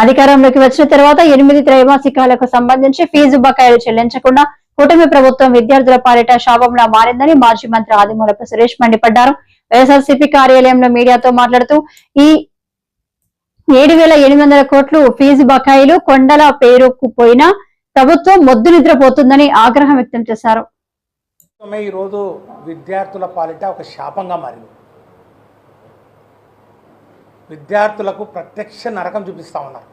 అధికారంలోకి వచ్చిన తర్వాత 8 త్రైమాసికాలకు సంబంధించి ఫీజు బకాయిలు చెల్లించకుండా కూటమి ప్రభుత్వం విద్యార్థుల పాలిట శాపంలా మారిందని మాజీ మంత్రి ఆదిమూలపు సురేష్ మండిపడ్డారు. వైఎస్ఆర్సీపీ కార్యాలయంలో మీడియాతో మాట్లాడుతూ ఈ 7,800 కోట్లు ఫీజు బకాయిలు కొండల పేరుకుపోయినా ప్రభుత్వం మొద్దు నిద్రపోతుందని ఆగ్రహం వ్యక్తం చేశారు. ఈ రోజు విద్యార్థుల పాలిట ఒక శాపంగా మారింది. విద్యార్థులకు ప్రత్యక్ష నరకం చూపిస్తూ ఉన్నారు.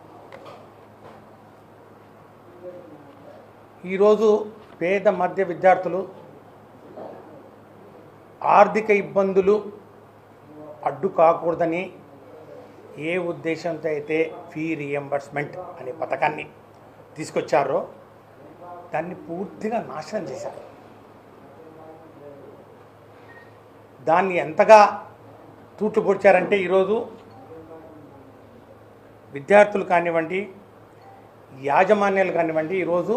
ఈరోజు పేద మధ్య విద్యార్థులు ఆర్థిక ఇబ్బందులు అడ్డు కాకూడదని ఏ ఉద్దేశంతో అయితే ఫీ రీఎంబర్స్మెంట్ అనే పథకాన్ని తీసుకొచ్చారో దాన్ని పూర్తిగా నాశనం చేశారు. దాన్ని ఎంతగా తూట్లు పొడిచారంటే ఈరోజు విద్యార్థులు కానివ్వండి, యాజమాన్యాలు కానివ్వండి, ఈరోజు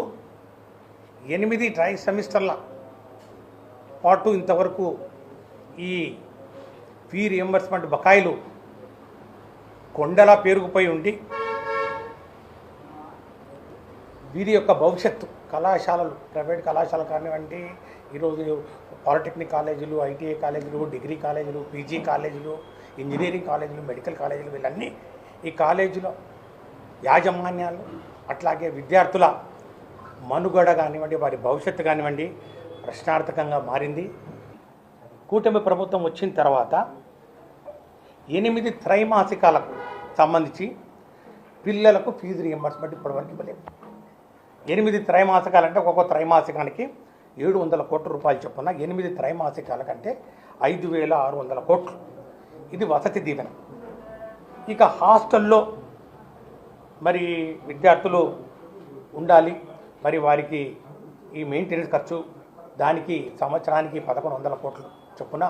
8 ట్రై సెమిస్టర్ల పాటు ఇంతవరకు ఈ ఫీ రియంబర్స్మెంట్ బకాయిలు కొండలా పేరుకుపోయి ఉండి వీరి యొక్క భవిష్యత్తు కళాశాలలు, ప్రైవేట్ కళాశాలలు కానివ్వండి, ఈరోజు పాలిటెక్నిక్ కాలేజీలు, ఐటీఐ కాలేజీలు, డిగ్రీ కాలేజీలు, పీజీ కాలేజీలు, ఇంజనీరింగ్ కాలేజీలు, మెడికల్ కాలేజీలు, వీళ్ళన్నీ ఈ కాలేజీలో యాజమాన్యాలు అట్లాగే విద్యార్థుల మనుగడ కానివ్వండి, వారి భవిష్యత్తు కానివ్వండి ప్రశ్నార్థకంగా మారింది. కూటమి ప్రభుత్వం వచ్చిన తర్వాత 8 త్రైమాసికాలకు సంబంధించి పిల్లలకు ఫీజు రియంబర్స్మెంట్ ఇప్పటివరకు ఇవ్వలేదు. 8 త్రైమాసికాలంటే ఒక్కొక్క త్రైమాసికానికి 700 కోట్ల రూపాయలు చొప్పున 8 త్రైమాసికాల కంటే 5,600 కోట్లు. ఇది వసతి దీవెన. ఇక హాస్టల్లో మరి విద్యార్థులు ఉండాలి, మరి వారికి ఈ మెయింటెనెన్స్ ఖర్చు దానికి సంవత్సరానికి 1,100 కోట్లు చొప్పున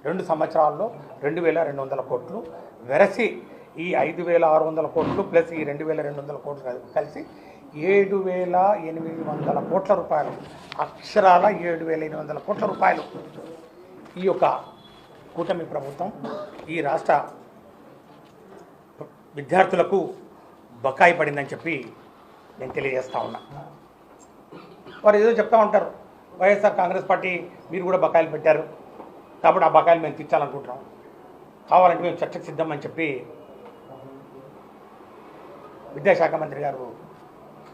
2 సంవత్సరాల్లో 2,200 కోట్లు వెరసి ఈ 5,600 కోట్లు ప్లస్ ఈ 2,200 కోట్లు కలిసి 7,800 కోట్ల రూపాయలు, అక్షరాల 7,800 కోట్ల రూపాయలు ఈ యొక్క కూటమి ప్రభుత్వం ఈ రాష్ట్ర విద్యార్థులకు బకాయి పడిందని చెప్పి నేను తెలియజేస్తూ ఉన్నా. వారు ఏదో చెప్తూ ఉంటారు, వైఎస్ఆర్ కాంగ్రెస్ పార్టీ మీరు కూడా బకాయిలు పెట్టారు కాబట్టి ఆ బకాయిలు మేము తీర్చాలనుకుంటున్నాం, కావాలంటే మేము చర్చకు సిద్ధం అని చెప్పి విద్యాశాఖ మంత్రి గారు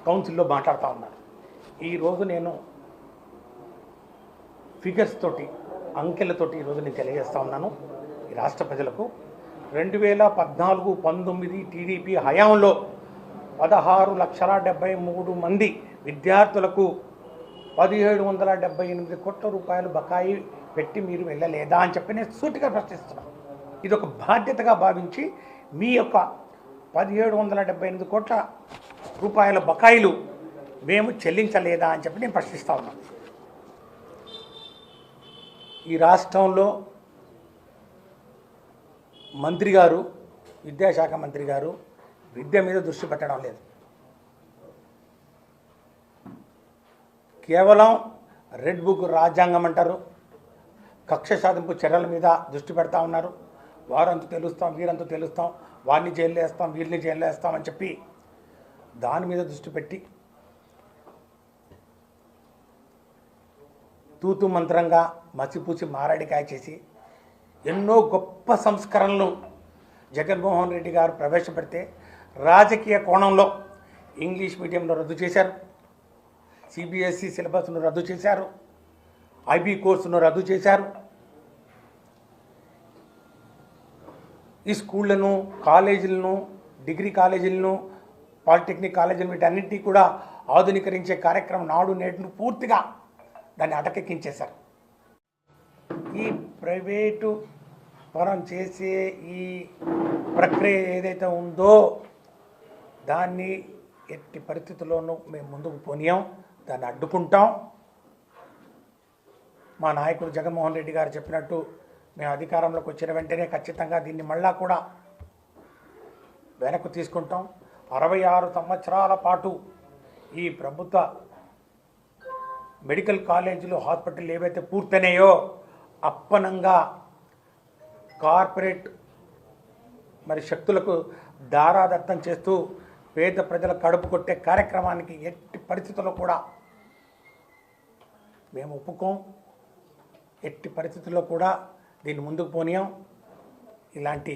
కౌన్సిల్లో మాట్లాడుతూ ఉన్నారు. ఈరోజు నేను ఫిగర్స్ తోటి, అంకెలతోటి ఈరోజు నేను తెలియజేస్తూ ఉన్నాను ఈ రాష్ట్ర ప్రజలకు. 2014-19 టీడీపీ హయాంలో 16,73,000 మంది విద్యార్థులకు 1,778 కోట్ల రూపాయలు బకాయి పెట్టి మీరు వెళ్ళలేదా అని చెప్పి నేను సూటిగా ప్రశ్నిస్తున్నాను. ఇది ఒక బాధ్యతగా భావించి మీ యొక్క 1,778 కోట్ల రూపాయల బకాయిలు మేము చెల్లించలేదా అని చెప్పి నేను ప్రశ్నిస్తూ ఉన్నాను. ఈ రాష్ట్రంలో మంత్రి గారు, విద్యాశాఖ మంత్రి గారు విద్య మీద దృష్టి పెట్టడం లేదు. కేవలం రెడ్ బుక్ రాజ్యాంగం అంటారు, కక్ష సాధింపు చర్యల మీద దృష్టి పెడతా ఉన్నారు. వారంతా తెలుస్తాం, వీరంతా తెలుస్తాం, వారిని జైల్లో వేస్తాం, వీరిని జైల్లో వేస్తామని చెప్పి దాని మీద దృష్టి పెట్టి తూతు మంత్రంగా మసిపూసి మారడికాయ చేసి ఎన్నో గొప్ప సంస్కరణలు జగన్మోహన్ రెడ్డి గారు ప్రవేశపెడితే రాజకీయ కోణంలో ఇంగ్లీష్ మీడియంలో రద్దు చేశారు, సిబిఎస్ఈ సిలబస్ను రద్దు చేశారు, ఐబీ కోర్సును రద్దు చేశారు. ఈ స్కూళ్లను, కాలేజీలను, డిగ్రీ కాలేజీలను, పాలిటెక్నిక్ కాలేజీలను వీటన్నింటినీ కూడా ఆధునీకరించే కార్యక్రమం నాడు నేడును పూర్తిగా దాన్ని అటకెక్కించేశారు. ఈ ప్రైవేటు పరం చేసే ఈ ప్రక్రియ ఏదైతే ఉందో దాన్ని ఎట్టి పరిస్థితుల్లోనూ మేము ముందుకు పోనీయం, దాన్ని అడ్డుకుంటాం. మా నాయకుడు జగన్మోహన్ రెడ్డి గారు చెప్పినట్టు మేము అధికారంలోకి వచ్చిన వెంటనే ఖచ్చితంగా దీన్ని మళ్ళా కూడా వెనక్కు తీసుకుంటాం. 66 సంవత్సరాల పాటు ఈ ప్రభుత్వ మెడికల్ కాలేజీలు, హాస్పిటల్ ఏవైతే పూర్తయినాయో అప్పనంగా కార్పొరేట్ మరి శక్తులకు దారాదత్తం చేస్తూ పేద ప్రజల కడుపు కొట్టే కార్యక్రమానికి ఎట్టి పరిస్థితుల్లో కూడా మేము ఒప్పుకోం. ఎట్టి పరిస్థితుల్లో కూడా దీన్ని ముందుకు పోనీయం. ఇలాంటి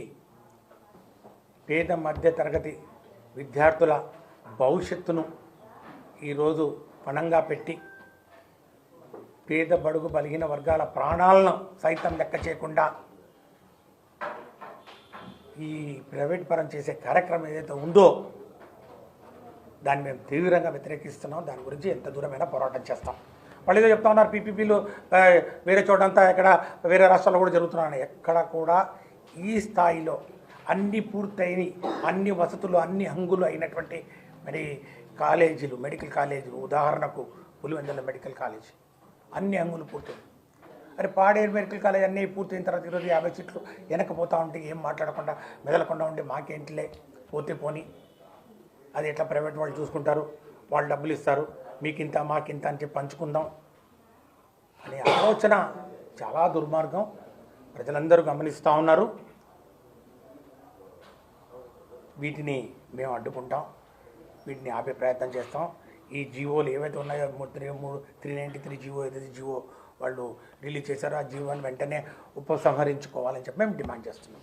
పేద మధ్య తరగతి విద్యార్థుల భవిష్యత్తును ఈరోజు పణంగా పెట్టి పేద బడుగు బలిగిన వర్గాల ప్రాణాలను సైతం లెక్క చేయకుండా ఈ ప్రైవేట్ పరం చేసే కార్యక్రమం ఏదైతే ఉందో దాన్ని మేము తీవ్రంగా వ్యతిరేకిస్తున్నాం. దాని గురించి ఎంత దూరమైనా పోరాటం చేస్తాం. వాళ్ళు ఏదో చెప్తా ఉన్నారు పీపీపీలు వేరే చోటంతా ఎక్కడ వేరే రాష్ట్రాల్లో కూడా జరుగుతున్నాయని. ఎక్కడ కూడా ఈ స్థాయిలో అన్ని పూర్తయిన అన్ని వసతులు అన్ని హంగులు అయినటువంటి మరి కాలేజీలు, మెడికల్ కాలేజీలు, ఉదాహరణకు పులివెందుల మెడికల్ కాలేజ్ అన్ని హంగులు పూర్తయింది. అరే పాడేరు మెడికల్ కాలేజ్ అన్నీ పూర్తయిన తర్వాత ఈరోజు 50 సీట్లు వెనకపోతూ ఉంటే ఏం మాట్లాడకుండా మెదలకుండా ఉంటే మాకేంటిలే పోతే పోని, అది ఎట్లా ప్రైవేట్ వాళ్ళు చూసుకుంటారు, వాళ్ళు డబ్బులు ఇస్తారు, మీకింత మాకింత అని చెప్పి పంచుకుందాం అనే ఆలోచన చాలా దుర్మార్గం. ప్రజలందరూ గమనిస్తూ ఉన్నారు. వీటిని మేము అడ్డుకుంటాం, వీటిని ఆపే ప్రయత్నం చేస్తాం. ఈ జీవోలు ఏవైతే ఉన్నాయో 393 జీవో ఏదైతే జీవో వాళ్ళు రిలీజ్ చేశారో ఆ జీవోని వెంటనే ఉపసంహరించుకోవాలని చెప్పి మేము డిమాండ్ చేస్తున్నాం.